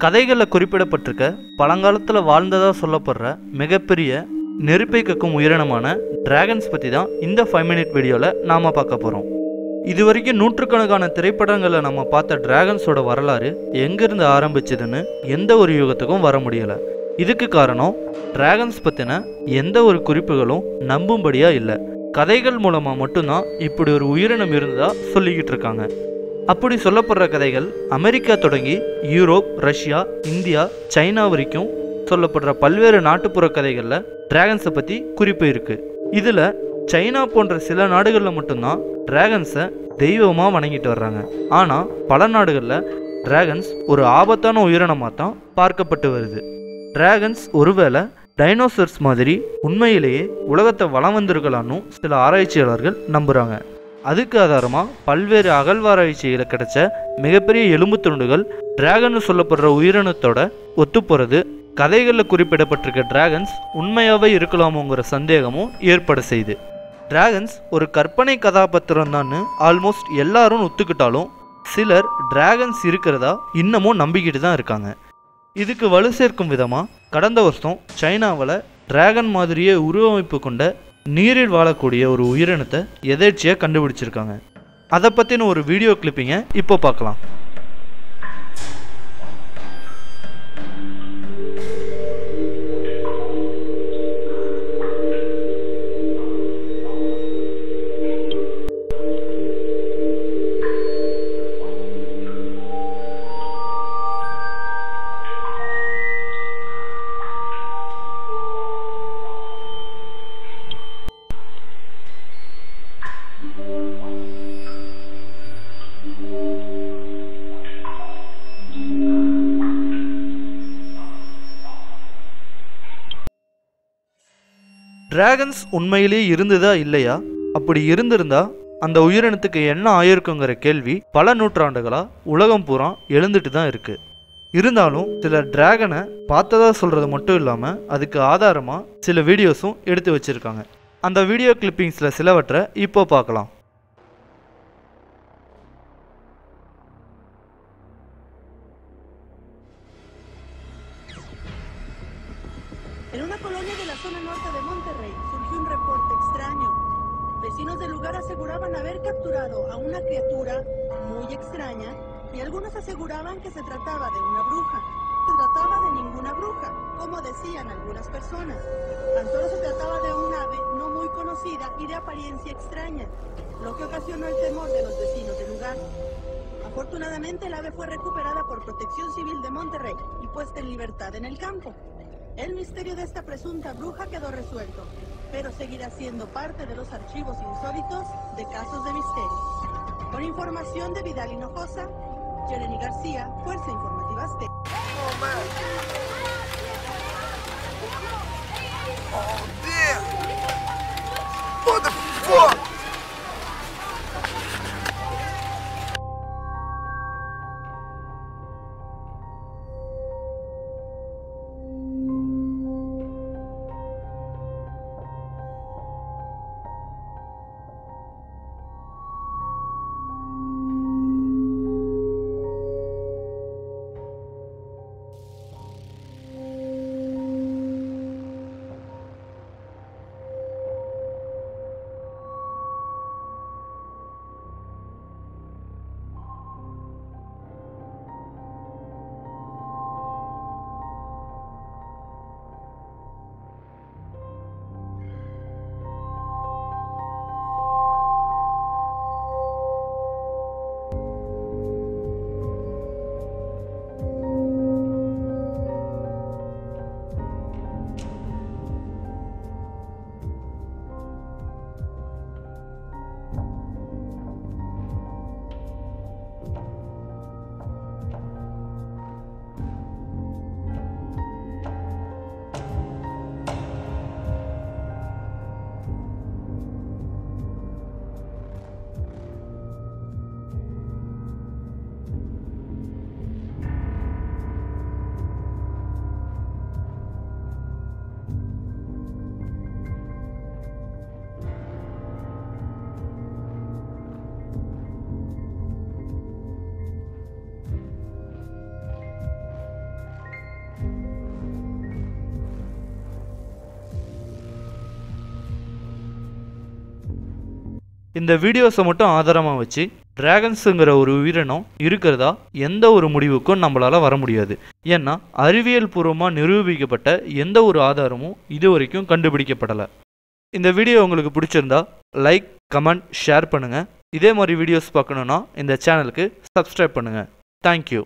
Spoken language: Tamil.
கதைகளில் குறிப்பிடப்பட்டிருக்க பழங்காலத்தில் வாழ்ந்ததாக சொல்லப்படுற மிகப்பெரிய நெருப்பை கக்கும் உயிரினமான டிராகன்ஸ் பற்றி தான் இந்த 5 மினிட் வீடியோவில் நாம் பார்க்க போகிறோம். இது வரைக்கும் நூற்றுக்கணக்கான திரைப்படங்களை நம்ம பார்த்த டிராகன்ஸோட வரலாறு எங்கேருந்து ஆரம்பிச்சதுன்னு எந்த ஒரு யுகத்துக்கும் வர முடியலை. இதுக்கு காரணம் டிராகன்ஸ் பற்றின எந்த ஒரு குறிப்புகளும் நம்பும்படியாக இல்லை. கதைகள் மூலமாக மட்டும்தான் இப்படி ஒரு உயிரினம் இருந்ததாக சொல்லிக்கிட்டு இருக்காங்க. அப்படி சொல்லப்படுற கதைகள் அமெரிக்கா தொடங்கி யூரோப், ரஷ்யா, இந்தியா, சைனா வரைக்கும் சொல்லப்படுற பல்வேறு நாட்டுப்புற கதைகளில் டிராகன்ஸை பற்றி குறிப்பு இருக்குது. இதில் சைனா போன்ற சில நாடுகளில் மட்டும்தான் டிராகன்ஸை தெய்வமாக வணங்கிட்டு வர்றாங்க. ஆனால் பல நாடுகளில் டிராகன்ஸ் ஒரு ஆபத்தான உயிரினமாக தான் பார்க்கப்பட்டு வருது. டிராகன்ஸ் ஒருவேளை டைனோசர்ஸ் மாதிரி உண்மையிலேயே உலகத்தை வலம் வந்திருக்கலான்னு சில ஆராய்ச்சியாளர்கள் நம்புகிறாங்க. அதுக்கு ஆதாரமாக பல்வேறு அகழ்வாராய்ச்சியில் கிடைச்ச மிகப்பெரிய எலும்பு துண்டுகள் டிராகன் சொல்லப்படுற உயிரினத்தோட ஒத்துப்போகிறது. கதைகளில் குறிப்பிடப்பட்டிருக்க டிராகன்ஸ் உண்மையாகவே இருக்கலாமோங்கிற சந்தேகமும் ஏற்பட செய்யுது. டிராகன்ஸ் ஒரு கற்பனை கதாபாத்திரம் தான் ஆல்மோஸ்ட் எல்லாரும் ஒத்துக்கிட்டாலும் சிலர் டிராகன்ஸ் இருக்கிறதா இன்னமும் நம்பிக்கிட்டு தான் இருக்காங்க. இதுக்கு வலு சேர்க்கும் விதமாக கடந்த வருஷம் சைனாவில் டிராகன் மாதிரியே உருவமைப்பு கொண்ட நீரில் வாழக்கூடிய ஒரு உயிரினத்தை எதேர்ச்சியாக கண்டுபிடிச்சிருக்காங்க. அதை பற்றின ஒரு வீடியோ கிளிப்பிங்கை இப்போ பார்க்கலாம். டிராகன்ஸ் உண்மையிலேயே இருந்ததா இல்லையா, அப்படி இருந்திருந்தா அந்த உயிரினத்துக்கு என்ன ஆயிருக்குங்கிற கேள்வி பல நூற்றாண்டுகளா உலகம் பூரா எழுந்துட்டு தான் இருக்கு. இருந்தாலும் சில டிராகனை பார்த்ததா சொல்றது மட்டும் இல்லாமல் அதுக்கு ஆதாரமாக சில வீடியோஸும் எடுத்து வச்சிருக்காங்க. அந்த வீடியோ கிளிப்பிங்ஸில் சிலவற்றை இப்போ பார்க்கலாம். En una colonia de la zona norte de Monterrey surgió un reporte extraño. Vecinos del lugar aseguraban haber capturado a una criatura muy extraña y algunos aseguraban que se trataba de una bruja. No se trataba de ninguna bruja, como decían algunas personas. Tan solo se trataba de un ave no muy conocida y de apariencia extraña, lo que ocasionó el temor de los vecinos del lugar. Afortunadamente el ave fue recuperada por Protección Civil de Monterrey y puesta en libertad en el campo. El misterio de esta presunta bruja quedó resuelto, pero seguirá siendo parte de los archivos insólitos de casos de misterio. Con información de Vidal Hinojosa, Jeremy García, Fuerza Informativa Azteca. Oh man! Oh damn! What the fuck? இந்த வீடியோஸை மட்டும் ஆதாரமாக வச்சு டிராகன்ஸுங்கிற ஒரு உயிரினம் இருக்கிறதா எந்த ஒரு முடிவுக்கும் நம்மளால் வர முடியாது. ஏன்னா அறிவியல் பூர்வமாக நிரூபிக்கப்பட்ட எந்த ஒரு ஆதாரமும் இது வரைக்கும் கண்டுபிடிக்கப்படலை. இந்த வீடியோ உங்களுக்கு பிடிச்சிருந்தா லைக், கமெண்ட், ஷேர் பண்ணுங்கள். இதே மாதிரி வீடியோஸ் பார்க்கணுன்னா இந்த சேனலுக்கு சப்ஸ்கிரைப் பண்ணுங்கள். தேங்க்யூ.